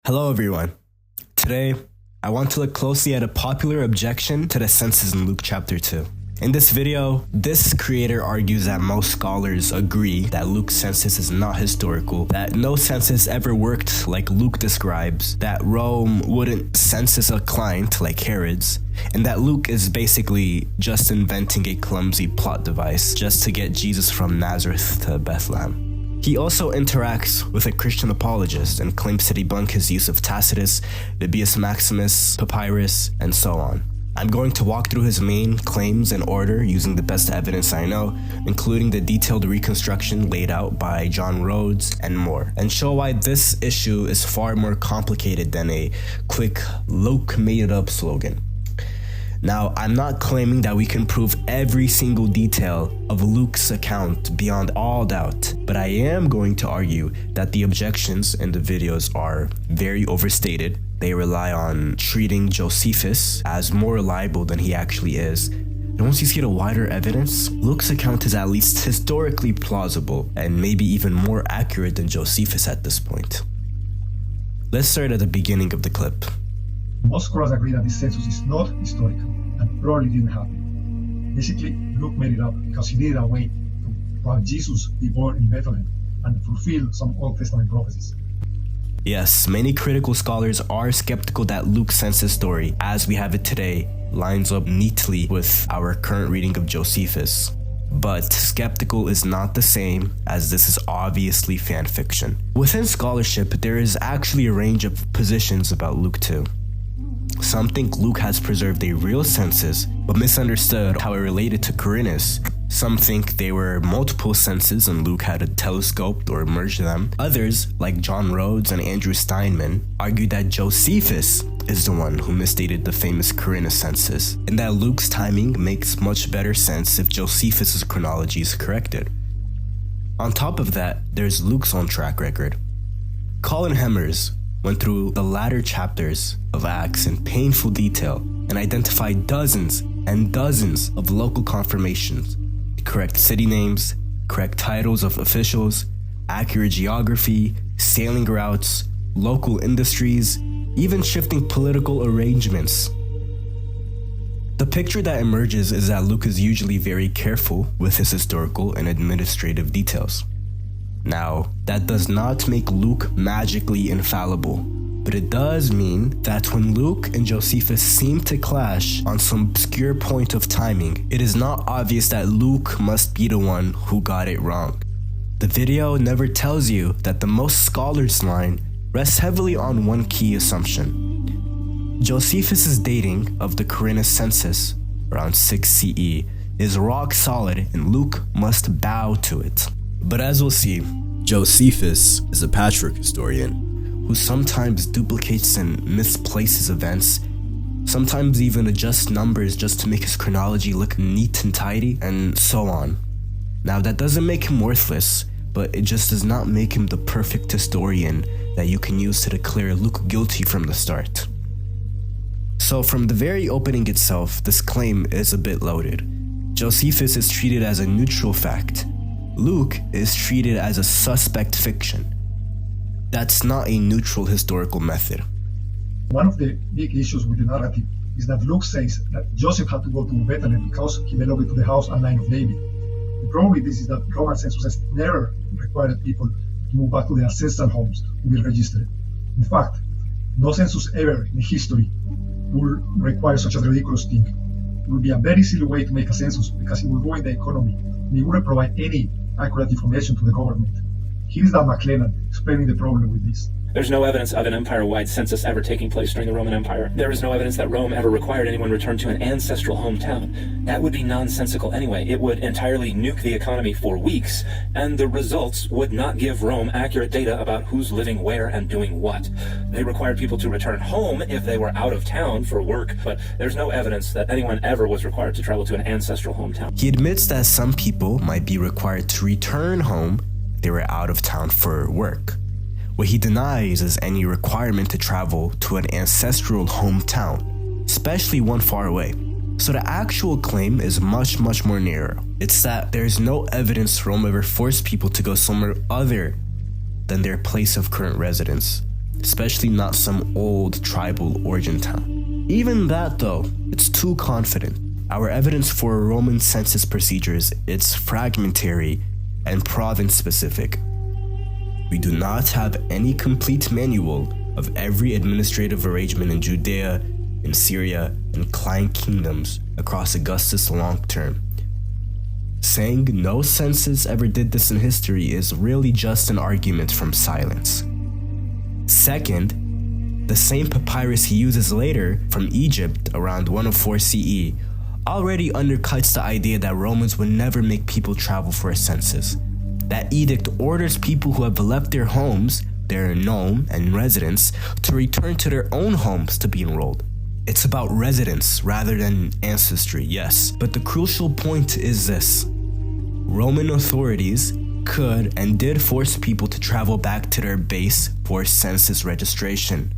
Hello everyone. Today, I want to look closely at a popular objection to the census in Luke chapter 2. In this video, this creator argues that most scholars agree that Luke's census is not historical, that no census ever worked like Luke describes, that Rome wouldn't census a client like Herod's, and that Luke is basically just inventing a clumsy plot device just to get Jesus from Nazareth to Bethlehem. He also interacts with a Christian apologist and claims to debunk his use of Tacitus, Vibius Maximus, papyrus, and so on. I'm going to walk through his main claims in order using the best evidence I know, including the detailed reconstruction laid out by John Rhodes and more, and show why this issue is far more complicated than a quick Luke made it up slogan. Now, I'm not claiming that we can prove every single detail of Luke's account beyond all doubt, but I am going to argue that the objections in the videos are very overstated. They rely on treating Josephus as more reliable than he actually is. And once you see the wider evidence, Luke's account is at least historically plausible and maybe even more accurate than Josephus at this point. Let's start at the beginning of the clip. Most scholars agree that this census is not historical and probably didn't happen. Basically, Luke made it up because he needed a way to have Jesus be born in Bethlehem and fulfill some Old Testament prophecies. Yes, many critical scholars are skeptical that Luke's census story, as we have it today, lines up neatly with our current reading of Josephus. But skeptical is not the same, as this is obviously fan fiction. Within scholarship, there is actually a range of positions about Luke 2. Some think Luke has preserved a real census, but misunderstood how it related to Quirinius. Some think they were multiple censuses and Luke had telescoped or merged them. Others, like John Rhodes and Andrew Steinman, argued that Josephus is the one who misstated the famous Quirinius census, and that Luke's timing makes much better sense if Josephus' chronology is corrected. On top of that, there's Luke's own track record. Colin Hemmers went through the latter chapters of Acts in painful detail and identified dozens and dozens of local confirmations, correct city names, correct titles of officials, accurate geography, sailing routes, local industries, even shifting political arrangements. The picture that emerges is that Luke is usually very careful with his historical and administrative details. Now, that does not make Luke magically infallible, but it does mean that when Luke and Josephus seem to clash on some obscure point of timing, it is not obvious that Luke must be the one who got it wrong. The video never tells you that the most scholars line rests heavily on one key assumption. Josephus' dating of the Quirinius census, around 6 CE, is rock solid and Luke must bow to it. But as we'll see, Josephus is a patchwork historian who sometimes duplicates and misplaces events, sometimes even adjusts numbers just to make his chronology look neat and tidy, and so on. Now, that doesn't make him worthless, but it just does not make him the perfect historian that you can use to declare Luke guilty from the start. So from the very opening itself, this claim is a bit loaded. Josephus is treated as a neutral fact. Luke is treated as a suspect fiction. That's not a neutral historical method. One of the big issues with the narrative is that Luke says that Joseph had to go to Bethlehem because he belonged to the house and line of David. The problem with this is that Roman censuses never required people to move back to their ancestral homes to be registered. In fact, no census ever in history will require such a ridiculous thing. It would be a very silly way to make a census because it would ruin the economy and it wouldn't provide any accurate information to the government. Here is Dan McLennan explaining the problem with this. There's no evidence of an empire-wide census ever taking place during the Roman Empire. There is no evidence that Rome ever required anyone return to an ancestral hometown. That would be nonsensical anyway. It would entirely nuke the economy for weeks, and the results would not give Rome accurate data about who's living where and doing what. They required people to return home if they were out of town for work, but there's no evidence that anyone ever was required to travel to an ancestral hometown. He admits that some people might be required to return home if they were out of town for work. What he denies is any requirement to travel to an ancestral hometown, especially one far away. So the actual claim is much more narrow. It's that there's no evidence Rome ever forced people to go somewhere other than their place of current residence. especially not some old tribal origin town. Even that though, it's too confident. Our evidence for Roman census procedures, it's fragmentary and province specific. We do not have any complete manual of every administrative arrangement in Judea, in Syria, and client kingdoms across Augustus' long term. Saying no census ever did this in history is really just an argument from silence. Second, the same papyrus he uses later from Egypt around 104 CE already undercuts the idea that Romans would never make people travel for a census. That edict orders people who have left their homes, their nome and residence, to return to their own homes to be enrolled. It's about residence rather than ancestry, yes, but the crucial point is this. Roman authorities could and did force people to travel back to their base for census registration.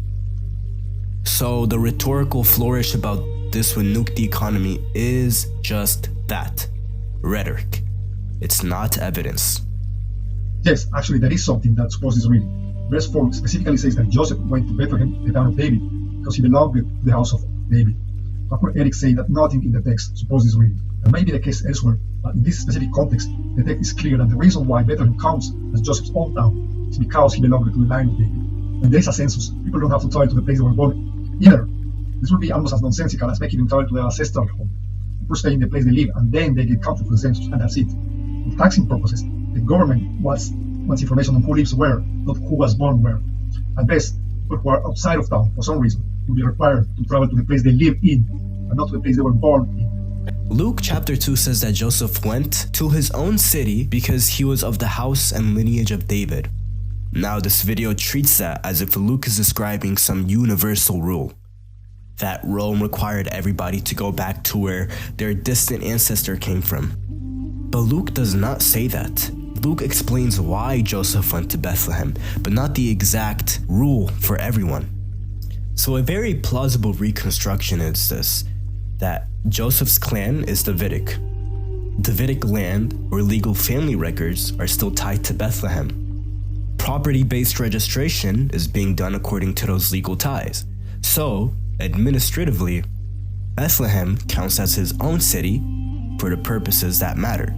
So the rhetorical flourish about this would nuke the economy is just that, rhetoric. It's not evidence. Yes, actually there is something that supposes reading. Verse 4 specifically says that Joseph went to Bethlehem, the town of David, because he belonged to the house of David. Dr. Eric said that nothing in the text supposes reading. That may be the case elsewhere, but in this specific context, the text is clear that the reason why Bethlehem counts as Joseph's hometown is because he belonged to the line of David. When there is a census, people don't have to travel to the place they were born either. This would be almost as nonsensical as making them travel to their ancestral home. People stay in the place they live and then they get counted for the census, and that's it. For taxing purposes, the government wants information on who lives where, not who was born where. At best, people who are outside of town for some reason will be required to travel to the place they live in and not to the place they were born in. Luke chapter 2 says that Joseph went to his own city because he was of the house and lineage of David. Now this video treats that as if Luke is describing some universal rule, that Rome required everybody to go back to where their distant ancestor came from. But Luke does not say that. Luke explains why Joseph went to Bethlehem, but not the exact rule for everyone. So a very plausible reconstruction is this, that Joseph's clan is Davidic. Davidic land or legal family records are still tied to Bethlehem. Property-based registration is being done according to those legal ties. So, administratively, Bethlehem counts as his own city for the purposes that matter.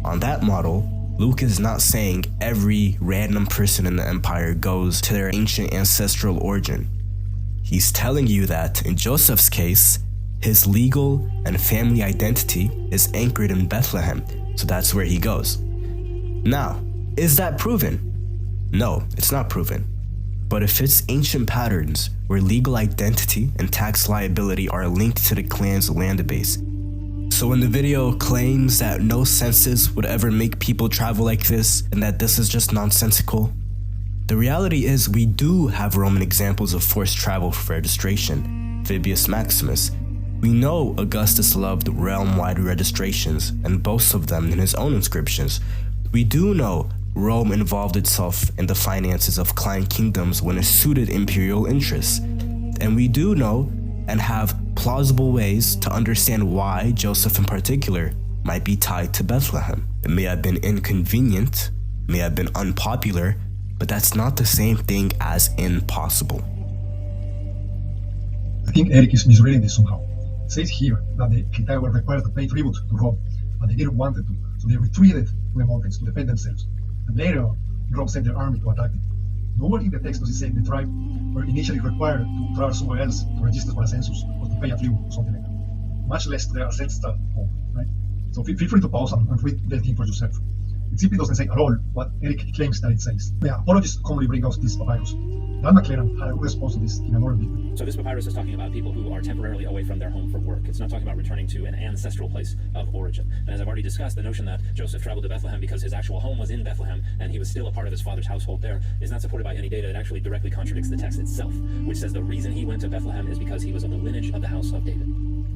On that model, Luke is not saying every random person in the empire goes to their ancient ancestral origin. He's telling you that, in Joseph's case, his legal and family identity is anchored in Bethlehem, so that's where he goes. Now, is that proven? No, it's not proven. But it fits ancient patterns where legal identity and tax liability are linked to the clan's land base. So when the video claims that no census would ever make people travel like this and that this is just nonsensical, the reality is we do have Roman examples of forced travel for registration. Vibius Maximus. We know Augustus loved realm-wide registrations and boasts of them in his own inscriptions. We do know Rome involved itself in the finances of client kingdoms when it suited imperial interests. And we do know and have plausible ways to understand why Joseph in particular might be tied to Bethlehem. It may have been inconvenient, may have been unpopular, but that's not the same thing as impossible. I think Eric is misreading this somehow. It says here that the Hittite were required to pay tribute to Rome, but they didn't want to, so they retreated to the mountains to defend themselves. And later on, Rome sent their army to attack them. Nowhere in the text does it say the tribe were initially required to travel somewhere else to register for a census or to pay a tribute or something like that. Much less to their ancestral home, right? So feel free to pause and read the thing for yourself. It simply doesn't say at all what Eric claims that it says. The apologists commonly bring out this papyrus. Dan McLaren had a good response to this in another video. So this papyrus is talking about people who are temporarily away from their home for work. It's not talking about returning to an ancestral place of origin. And as I've already discussed, the notion that Joseph traveled to Bethlehem because his actual home was in Bethlehem and he was still a part of his father's household there is not supported by any data. It actually directly contradicts the text itself, which says the reason he went to Bethlehem is because he was of the lineage of the house of David.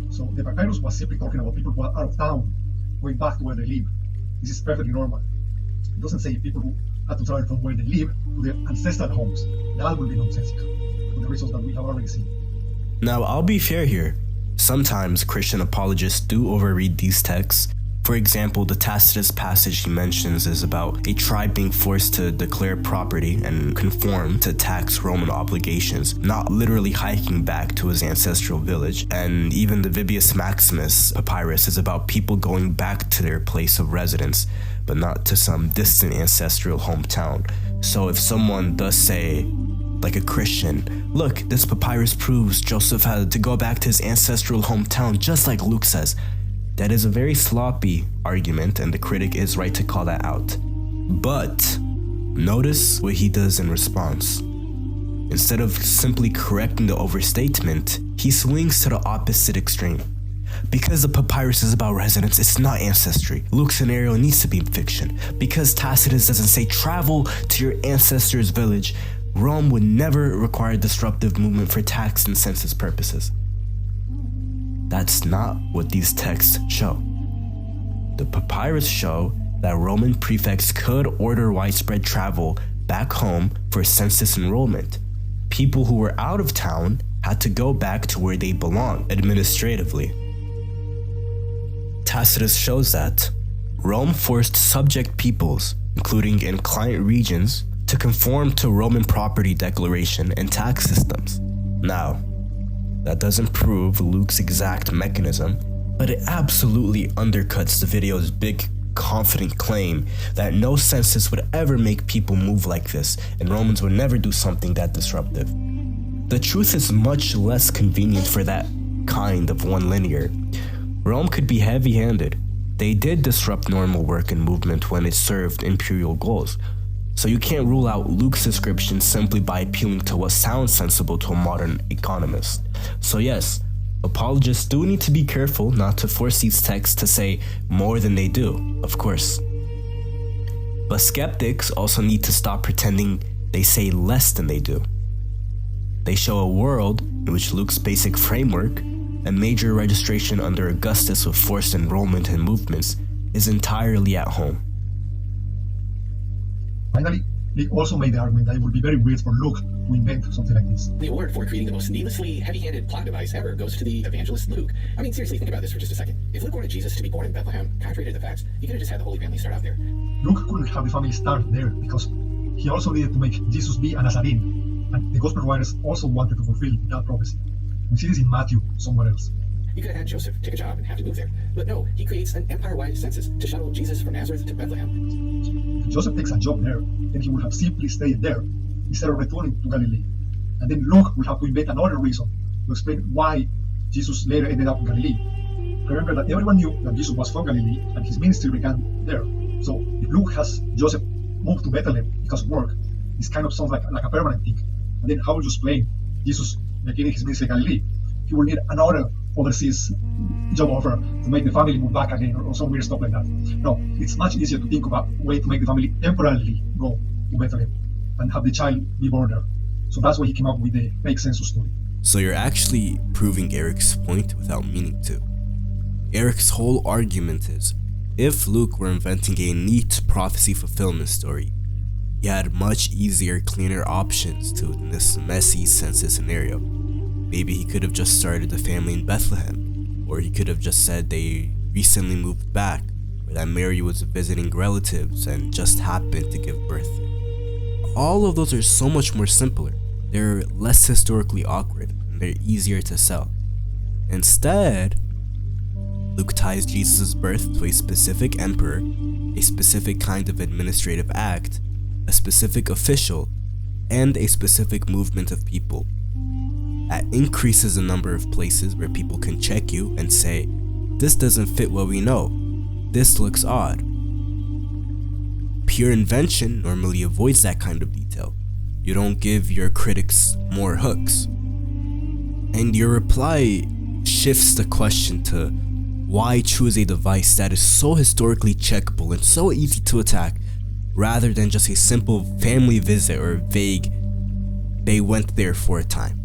So the papyrus was simply talking about people who are out of town, going back to where they live. This is perfectly normal. It doesn't say people who had to travel from where they live to their ancestral homes. That would be nonsensical, for the reasons that we have already seen. Now, I'll be fair here. Sometimes Christian apologists do overread these texts For example, the Tacitus passage he mentions is about a tribe being forced to declare property and conform to tax Roman obligations, not literally hiking back to his ancestral village. And even the Vibius Maximus papyrus is about people going back to their place of residence, but not to some distant ancestral hometown. So if someone does say, like a Christian, look, this papyrus proves Joseph had to go back to his ancestral hometown, just like Luke says, that is a very sloppy argument, and the critic is right to call that out. But notice what he does in response. Instead of simply correcting the overstatement, he swings to the opposite extreme. Because the papyrus is about residence, it's not ancestry. Luke's scenario needs to be fiction. Because Tacitus doesn't say travel to your ancestor's village, Rome would never require disruptive movement for tax and census purposes. That's not what these texts show. The papyrus show that Roman prefects could order widespread travel back home for census enrollment. People who were out of town had to go back to where they belong administratively. Tacitus shows that Rome forced subject peoples, including in client regions, to conform to Roman property declaration and tax systems. Now, that doesn't prove Luke's exact mechanism, but it absolutely undercuts the video's big, confident claim that no census would ever make people move like this, and Romans would never do something that disruptive. The truth is much less convenient for that kind of one linear. Rome could be heavy-handed. They did disrupt normal work and movement when it served imperial goals. So you can't rule out Luke's description simply by appealing to what sounds sensible to a modern economist. So yes, apologists do need to be careful not to force these texts to say more than they do, of course. But skeptics also need to stop pretending they say less than they do. They show a world in which Luke's basic framework, a major registration under Augustus of forced enrollment and movements, is entirely at home. Finally, Luke also made the argument that it would be very weird for Luke to invent something like this. The award for creating the most needlessly heavy-handed plot device ever goes to the evangelist Luke. I mean, seriously, think about this for just a second. If Luke wanted Jesus to be born in Bethlehem, contrary to the facts, he could have just had the Holy Family start out there. Luke couldn't have the family start there because he also needed to make Jesus be a Nazarene, and the Gospel writers also wanted to fulfill that prophecy. We see this in Matthew somewhere else. He could have had Joseph take a job and have to move there. But no, he creates an empire-wide census to shuttle Jesus from Nazareth to Bethlehem. If Joseph takes a job there, then he would have simply stayed there instead of returning to Galilee. And then Luke would have to invent another reason to explain why Jesus later ended up in Galilee. Remember that everyone knew that Jesus was from Galilee and his ministry began there. So if Luke has Joseph move to Bethlehem because of work, this kind of sounds like a permanent thing. And then how would you explain Jesus beginning his ministry in Galilee? He will need another overseas job offer to make the family move back again or some weird stuff like that. No, it's much easier to think of a way to make the family temporarily go to Bethlehem and have the child be born there. So that's why he came up with the fake census story. So you're actually proving Eric's point without meaning to. Eric's whole argument is, if Luke were inventing a neat prophecy fulfillment story, he had much easier, cleaner options to this messy census scenario. Maybe he could have just started the family in Bethlehem, or he could have just said they recently moved back, or that Mary was visiting relatives and just happened to give birth there. All of those are so much more simpler. They're less historically awkward, and they're easier to sell. Instead, Luke ties Jesus' birth to a specific emperor, a specific kind of administrative act, a specific official, and a specific movement of people. That increases the number of places where people can check you and say, this doesn't fit what we know. This looks odd. Pure invention normally avoids that kind of detail. You don't give your critics more hooks. And your reply shifts the question to why choose a device that is so historically checkable and so easy to attack, rather than just a simple family visit or vague, they went there for a time.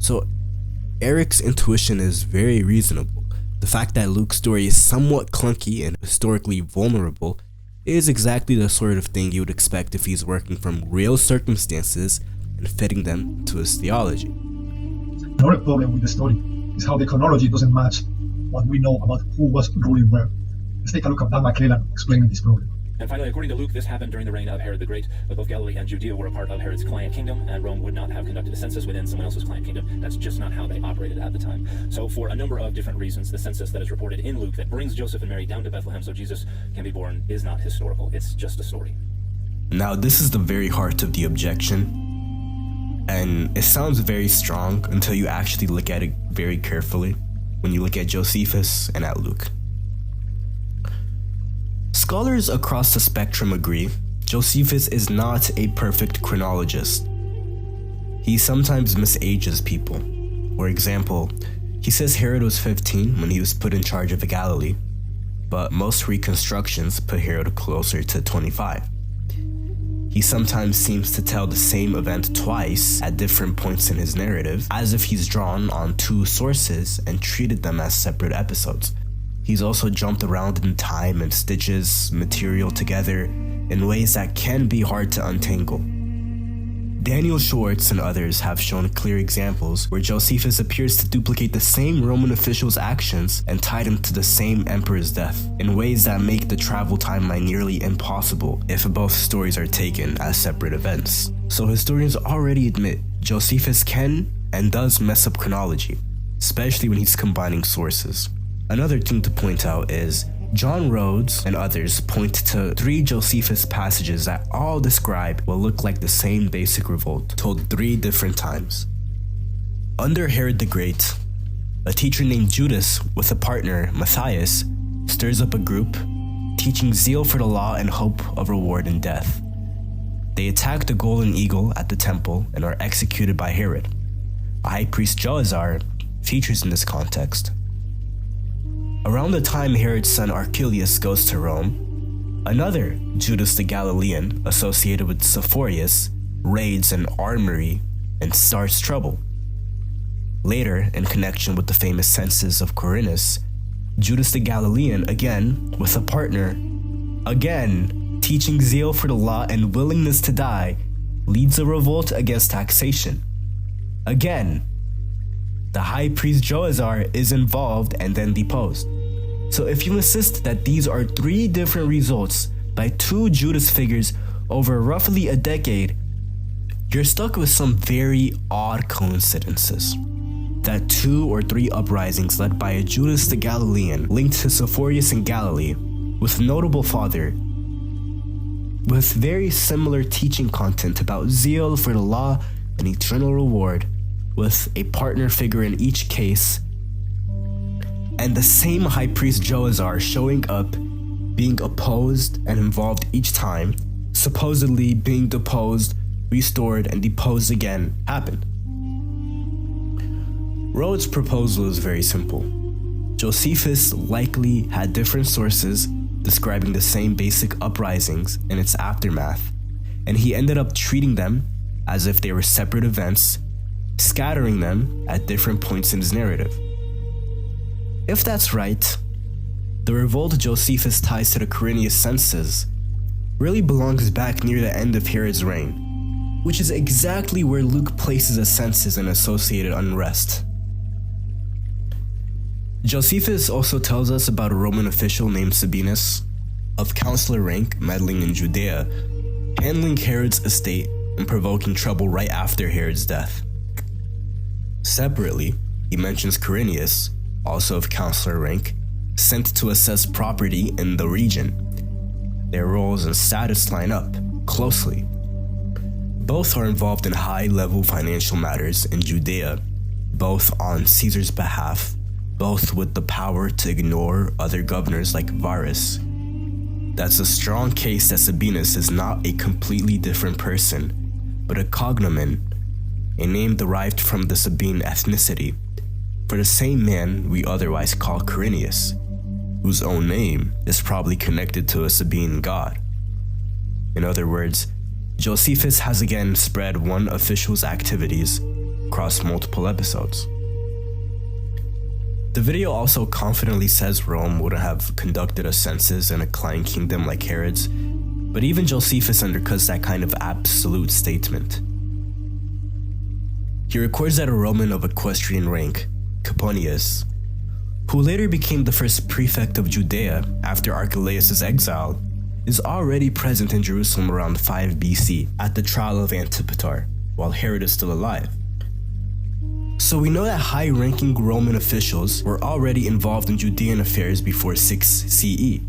So Eric's intuition is very reasonable. The fact that Luke's story is somewhat clunky and historically vulnerable is exactly the sort of thing you would expect if he's working from real circumstances and fitting them to his theology. Another problem with the story is how the chronology doesn't match what we know about who was ruling where. Let's take a look at Dan McClellan explaining this problem. And finally, according to Luke, this happened during the reign of Herod the Great, but both Galilee and Judea were a part of Herod's client kingdom, and Rome would not have conducted a census within someone else's client kingdom. That's just not how they operated at the time. So for a number of different reasons, the census that is reported in Luke that brings Joseph and Mary down to Bethlehem so Jesus can be born is not historical. It's just a story. Now, this is the very heart of the objection, and it sounds very strong until you actually look at it very carefully when you look at Josephus and at Luke. Scholars across the spectrum agree Josephus is not a perfect chronologist. He sometimes misages people. For example, he says Herod was 15 when he was put in charge of Galilee, but most reconstructions put Herod closer to 25. He sometimes seems to tell the same event twice at different points in his narrative, as if he's drawn on two sources and treated them as separate episodes. He's also jumped around in time and stitches material together in ways that can be hard to untangle. Daniel Schwartz and others have shown clear examples where Josephus appears to duplicate the same Roman official's actions and tie them to the same emperor's death in ways that make the travel timeline nearly impossible if both stories are taken as separate events. So historians already admit Josephus can and does mess up chronology, especially when he's combining sources. Another thing to point out is John Rhodes and others point to 3 Josephus passages that all describe what look like the same basic revolt, told 3 different times. Under Herod the Great, a teacher named Judas with a partner, Matthias, stirs up a group, teaching zeal for the law and hope of reward in death. They attack the golden eagle at the temple and are executed by Herod. A high priest Joazar features in this context. Around the time Herod's son Archelaus goes to Rome, another Judas the Galilean associated with Sepphoris raids an armory and starts trouble. Later, in connection with the famous census of Quirinius, Judas the Galilean, again with a partner, again teaching zeal for the law and willingness to die, leads a revolt against taxation. Again, the high priest Joazar is involved and then deposed. So if you insist that these are 3 different results by 2 Judas figures over roughly a decade, you're stuck with some very odd coincidences. That 2 or 3 uprisings led by a Judas the Galilean linked to Sepphoris in Galilee, with notable father, with very similar teaching content about zeal for the law and eternal reward, with a partner figure in each case, and the same high priest Joazar showing up, being opposed and involved each time, supposedly being deposed, restored, and deposed again, happened. Rhodes' proposal is very simple. Josephus likely had different sources describing the same basic uprisings and its aftermath, and he ended up treating them as if they were separate events, scattering them at different points in his narrative. If that's right, the revolt Josephus ties to the Quirinius Census really belongs back near the end of Herod's reign, which is exactly where Luke places a census and associated unrest. Josephus also tells us about a Roman official named Sabinus, of consular rank meddling in Judea, handling Herod's estate and provoking trouble right after Herod's death. Separately, he mentions Quirinius, also of consular rank, sent to assess property in the region. Their roles and status line up closely. Both are involved in high-level financial matters in Judea, both on Caesar's behalf, both with the power to ignore other governors like Varus. That's a strong case that Sabinus is not a completely different person, but a cognomen, a name derived from the Sabine ethnicity, for the same man we otherwise call Quirinius, whose own name is probably connected to a Sabine god. In other words, Josephus has again spread one official's activities across multiple episodes. The video also confidently says Rome wouldn't have conducted a census in a client kingdom like Herod's, but even Josephus undercuts that kind of absolute statement. He records that a Roman of equestrian rank, Quirinius, who later became the first prefect of Judea after Archelaus' exile, is already present in Jerusalem around 5 BC at the trial of Antipater, while Herod is still alive. So we know that high-ranking Roman officials were already involved in Judean affairs before 6 CE.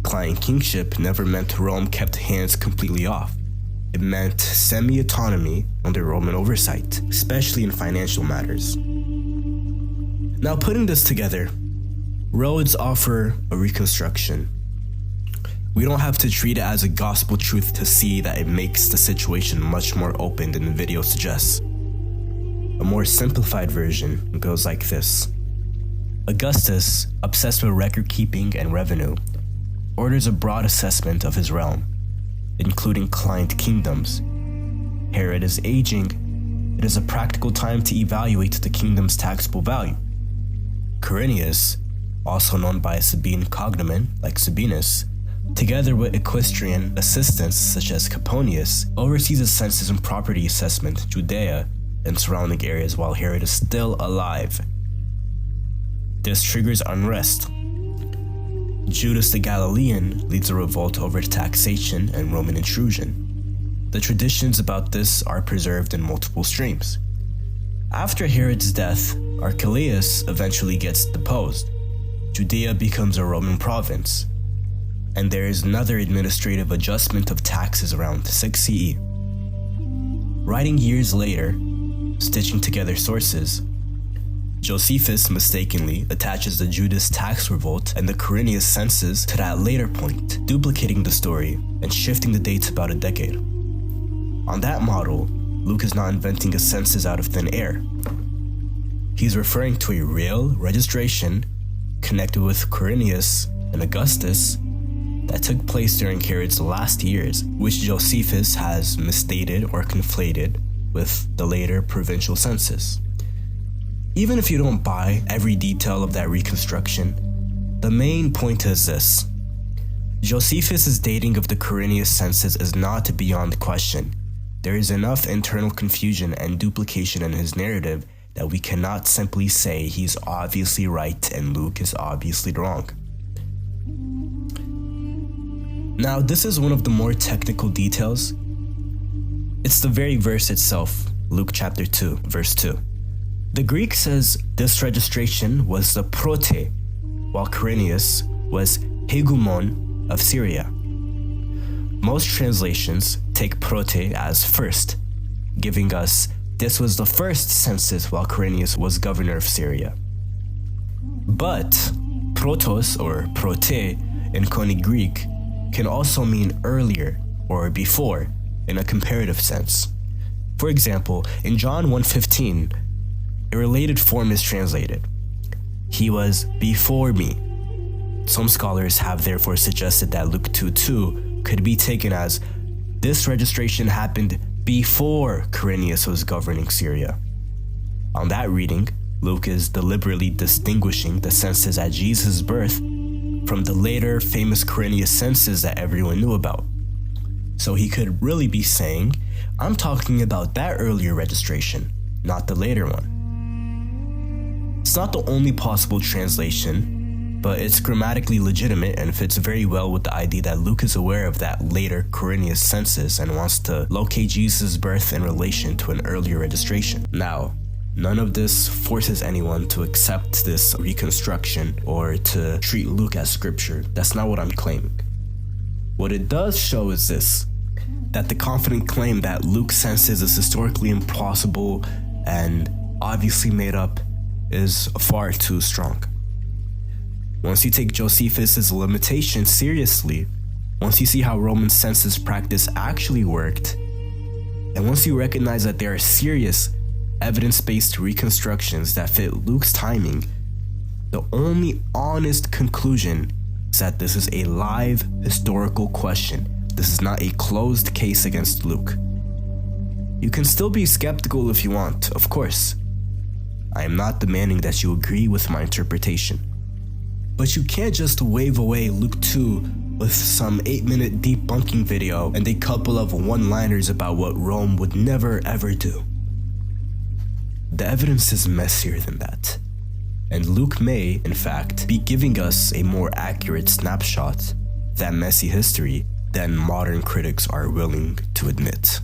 Client kingship never meant Rome kept hands completely off. It meant semi-autonomy under Roman oversight, especially in financial matters. Now, putting this together, roads offer a reconstruction. We don't have to treat it as a gospel truth to see that it makes the situation much more open than the video suggests. A more simplified version goes like this. Augustus, obsessed with record keeping and revenue, orders a broad assessment of his realm, including client kingdoms. Herod is aging. It is a practical time to evaluate the kingdom's taxable value. Quirinius, also known by a Sabine cognomen like Sabinus, together with equestrian assistants such as Coponius, oversees a census and property assessment Judea and surrounding areas while Herod is still alive. This triggers unrest. Judas the Galilean leads a revolt over taxation and Roman intrusion. The traditions about this are preserved in multiple streams. After Herod's death, Archelaus eventually gets deposed. Judea becomes a Roman province, and there is another administrative adjustment of taxes around 6 CE. Writing years later, stitching together sources, Josephus mistakenly attaches the Judas tax revolt and the Quirinius Census to that later point, duplicating the story and shifting the dates about a decade. On that model, Luke is not inventing a census out of thin air. He's referring to a real registration connected with Quirinius and Augustus that took place during Herod's last years, which Josephus has misstated or conflated with the later provincial census. Even if you don't buy every detail of that reconstruction, the main point is this. Josephus' dating of the Quirinius census is not beyond question. There is enough internal confusion and duplication in his narrative that we cannot simply say he's obviously right and Luke is obviously wrong. Now, this is one of the more technical details. It's the very verse itself, Luke chapter 2, verse 2. The Greek says this registration was the prote, while Quirinius was hegemon of Syria. Most translations take prote as first, giving us this was the first census while Quirinius was governor of Syria. But protos or prote in Koine Greek can also mean earlier or before in a comparative sense. For example, in John 1:15, a related form is translated. He was before me. Some scholars have therefore suggested that Luke 2:2 could be taken as this registration happened before Quirinius was governing Syria. On that reading, Luke is deliberately distinguishing the census at Jesus' birth from the later famous Quirinius census that everyone knew about. So he could really be saying, I'm talking about that earlier registration, not the later one. It's not the only possible translation, but it's grammatically legitimate and fits very well with the idea that Luke is aware of that later Quirinius census and wants to locate Jesus' birth in relation to an earlier registration. Now, none of this forces anyone to accept this reconstruction or to treat Luke as scripture. That's not what I'm claiming. What it does show is this, that the confident claim that Luke's census is historically impossible and obviously made up is far too strong. Once you take Josephus' limitations seriously, once you see how Roman census practice actually worked, and once you recognize that there are serious evidence-based reconstructions that fit Luke's timing, the only honest conclusion is that this is a live historical question. This is not a closed case against Luke. You can still be skeptical if you want, of course. I am not demanding that you agree with my interpretation. But you can't just wave away Luke 2 with some 8-minute debunking video and a couple of one-liners about what Rome would never ever do. The evidence is messier than that, and Luke may, in fact, be giving us a more accurate snapshot of that messy history than modern critics are willing to admit.